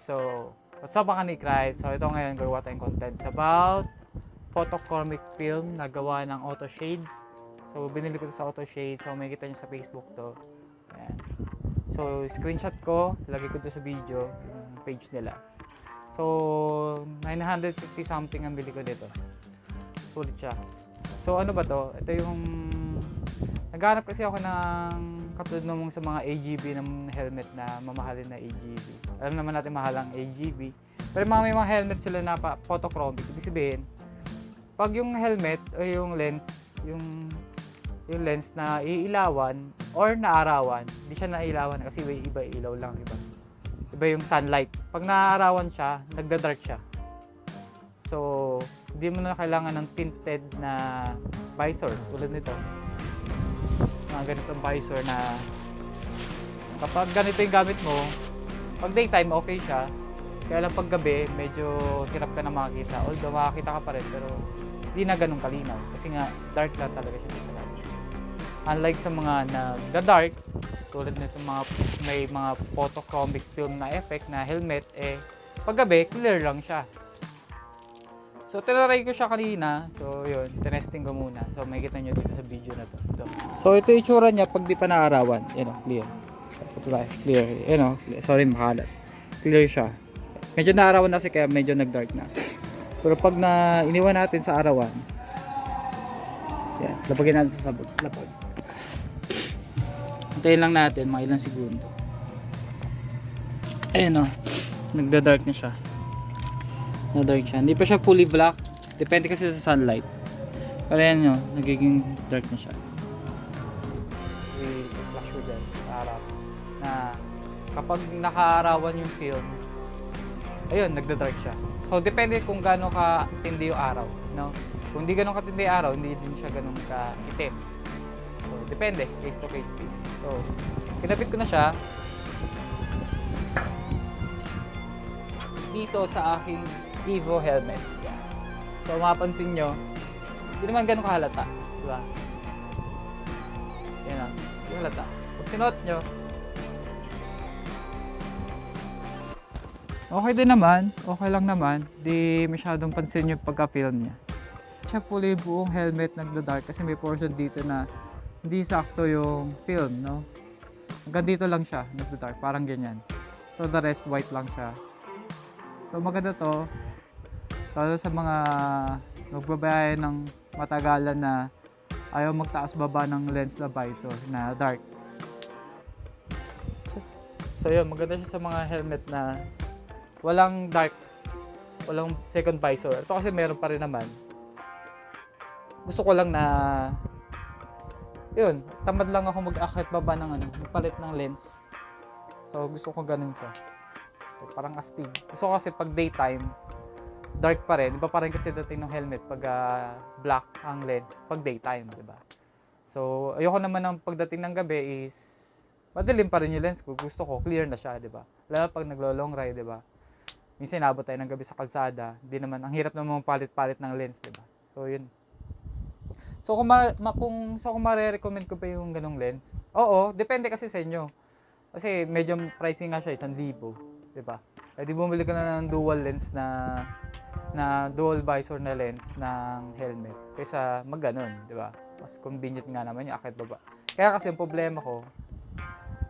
So, what's up mga Nick Ride? So, ito ngayon gagawa tayong contents about photochromic film na gawa ng AutoShade. So, binili ko ito sa AutoShade. So, makikita nyo sa Facebook to. Ayan. So, screenshot ko, lagay ko ito sa video, yung page nila. So, 950 something ang bili ko dito. Sulit siya. So, ano ba to? Ito yung naghanap kasi ako ng katulad namang sa mga AGV ng helmet na mamahalin na AGV. Alam naman natin mahal ang AGV. Pero may mga helmet sila na photochromic. Ibig sabihin, pag yung helmet o yung lens, yung lens na iilawan or naarawan, hindi siya nailawan kasi iba ilaw lang, iba yung sunlight. Pag naarawan siya, nagda-dark siya. So, hindi mo na kailangan ng tinted na visor tulad nito. Mga ganitong visor na kapag ganito yung gamit mo, pag daytime okay siya, kaya lang pag gabi medyo hirap ka na makakita. Although makakita ka pa rin pero hindi na ganun kalinaw kasi nga dark lang talaga siya dito. Unlike sa mga nagda-dark tulad nito may mga photochromic film na effect na helmet, pag gabi clear lang siya. So, tinaray ko siya kanina. So, yun. Tinesting ko muna. So, makikita nyo dito sa video na to. So, ito yung itsura niya pag di pa naarawan. Yan o, clear. Ito tayo. Clear. Yan o. Sorry, makalat. Clear siya. Medyo naarawan na kasi kaya medyo nag-dark na. Pero pag iniwan natin sa arawan, yan. Lapagin natin sa sabot. Lapag. Antayin lang natin mga ilang segundo. Ayan o. Nagda-dark na siya. Na-dark siya. Hindi pa siya fully black. Depende kasi sa sunlight. Pero yan nyo, nagiging dark na siya. I-flash ko dyan sa harap. Na kapag nakaarawan yung film, ayun, nagda-dark siya. So, depende kung gaano ka-tindi yung araw. No? Kung hindi gaano ka-tindi yung araw, hindi din siya gaano ka-itim. So, depende. Case to case basis. So, kinapit ko na siya. Dito sa aking Evo helmet. Yan. So, mapapansin nyo, hindi naman ganun kahalata. Diba? Yan o. Hindi halata. Pag sinuot nyo, okay din naman. Okay lang naman. Di masyadong pansin yung pagka-film niya. Siya fully buong helmet nagda-dark kasi may portion dito na hindi sakto yung film, no? Hanggang dito lang siya nagda-dark. Parang ganyan. So, the rest white lang siya. So, maganda to. Lalo sa mga magbabayan ng matagalan na ayaw magtaas baba ng lens na visor na dark. So yun, maganda siya sa mga helmet na walang dark, walang second visor. Ito kasi meron pa rin naman. Gusto ko lang na yun, tamad lang ako mag-akit baba ng magpalit ng lens. So gusto ko ganun siya. So, parang astig. Gusto ko kasi pag daytime dark pa rin. Iba pa rin kasi dating ng helmet pag black ang lens pag daytime, di ba? So, ayoko naman ng pagdating ng gabi is madilim pa rin yung lens ko. Gusto ko clear na siya, di ba? Lalo pag naglo-long ride, di ba? Minsan inabot tayo ng gabi sa kalsada, di naman ang hirap naman palit-palit ng lens, di ba? So, yun. So, kung mare-recommend ko pa yung ganong lens, oo, depende kasi sa inyo. Kasi medyo pricing nga siya, 1,000, di ba? Di bumili ka na ng dual lens na dual visor na lens ng helmet kaysa magganon, di ba? Mas convenient nga naman yung akit baba. Kaya kasi yung problema ko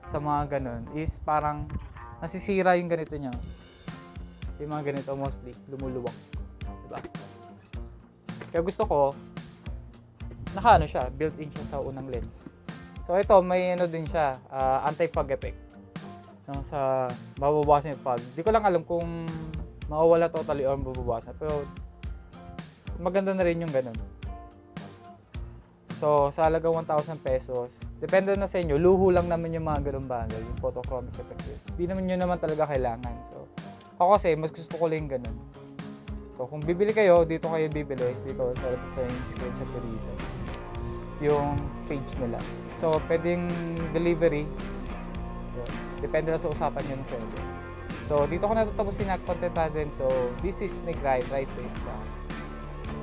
sa mga ganon is parang nasisira yung ganito niya. Yung mga ganito mostly lumuluwak, di ba? Kaya gusto ko nakaano siya, built-in siya sa unang lens. So ito may din siya, anti-fog effect. No, sa mababawasan yung fog. Di ko lang alam kung mawawala totally or mababawasan. Pero maganda na rin yung ganun. So, sa halagang 1,000 pesos, depende na sa inyo. Luho lang naman yung mga ganun bagay, yung photochromic effect. Di naman yun naman talaga kailangan. So, ako kasi, mas gusto ko lang ganun. So, kung bibili kayo, dito kayo bibili. Dito, sa yung screenshot ko dito. Yung page nila. So, pwedeng delivery. Depende na sa usapan nyo ng seller. So, dito ko natatapusin na content natin. So, this is Nick Ride. Ride safe.